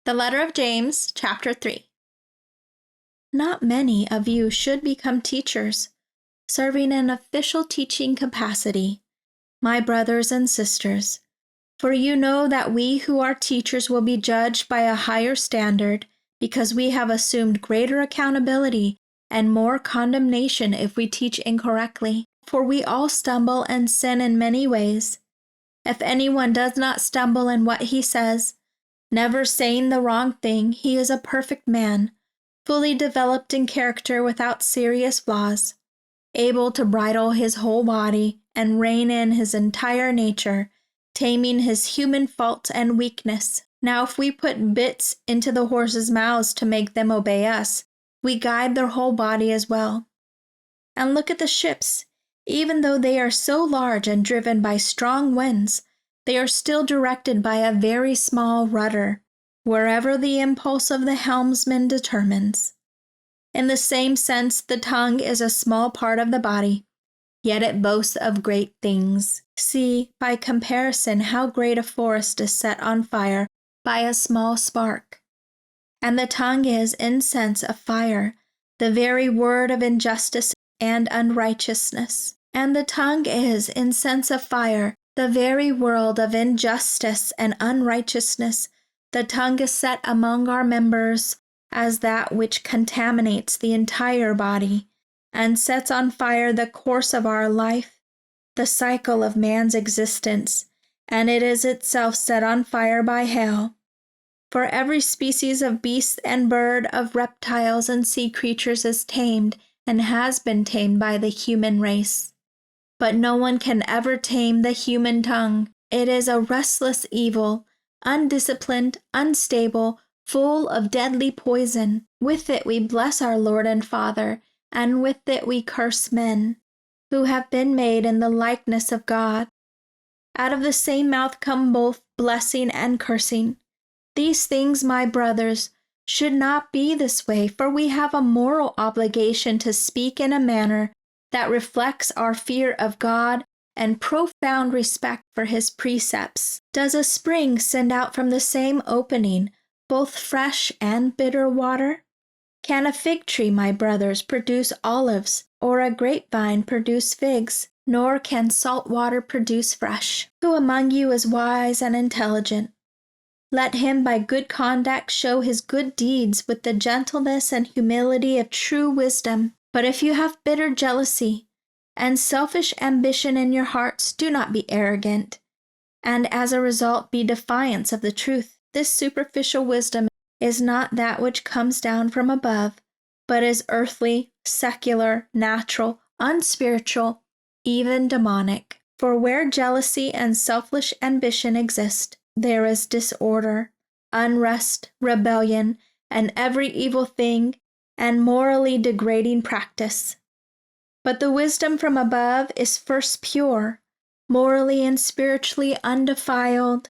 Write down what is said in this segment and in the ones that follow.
The letter of James, chapter 3. Not many of you should become teachers, serving an official teaching capacity, my brothers and sisters, for you know that we who are teachers will be judged by a higher standard because we have assumed greater accountability and more condemnation if we teach incorrectly. For we all stumble and sin in many ways. If anyone does not stumble in what he says, never saying the wrong thing, he is a perfect man, fully developed in character without serious flaws, able to bridle his whole body and rein in his entire nature, taming his human faults and weakness. Now if we put bits into the horses' mouths to make them obey us, we guide their whole body as well. And look at the ships. Even though they are so large and driven by strong winds, they are still directed by a very small rudder, wherever the impulse of the helmsman determines. In the same sense, the tongue is a small part of the body, yet it boasts of great things. See, by comparison, how great a forest is set on fire by a small spark. And the tongue is, in sense, a fire, the very word of injustice and unrighteousness. And the tongue is, in sense of fire, the very world of injustice and unrighteousness. The tongue is set among our members as that which contaminates the entire body, and sets on fire the course of our life, the cycle of man's existence, and it is itself set on fire by hell. For every species of beast and bird, of reptiles and sea creatures is tamed and has been tamed by the human race. But no one can ever tame the human tongue. It is a restless evil, undisciplined, unstable, full of deadly poison. With it we bless our Lord and Father, and with it we curse men, who have been made in the likeness of God. Out of the same mouth come both blessing and cursing. These things, my brothers, should not be this way, for we have a moral obligation to speak in a manner that reflects our fear of God and profound respect for His precepts. Does a spring send out from the same opening both fresh and bitter water? Can a fig tree, my brothers, produce olives, or a grapevine produce figs? Nor can salt water produce fresh. Who among you is wise and intelligent? Let him by good conduct show his good deeds with the gentleness and humility of true wisdom. But if you have bitter jealousy and selfish ambition in your hearts, do not be arrogant, and as a result be defiant of the truth. This superficial wisdom is not that which comes down from above, but is earthly, secular, natural, unspiritual, even demonic. For where jealousy and selfish ambition exist, there is disorder, unrest, rebellion, and every evil thing and morally degrading practice. But the wisdom from above is first pure, morally and spiritually undefiled,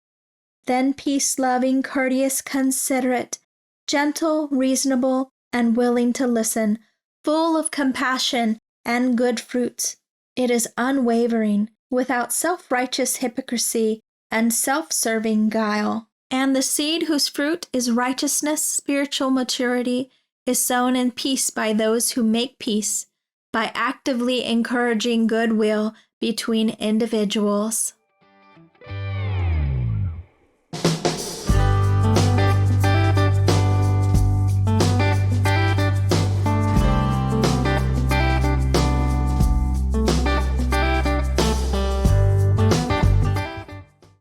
then peace-loving, courteous, considerate, gentle, reasonable, and willing to listen, full of compassion and good fruits. It is unwavering, without self-righteous hypocrisy and self-serving guile. And the seed whose fruit is righteousness, spiritual maturity, is sown in peace by those who make peace, by actively encouraging goodwill between individuals.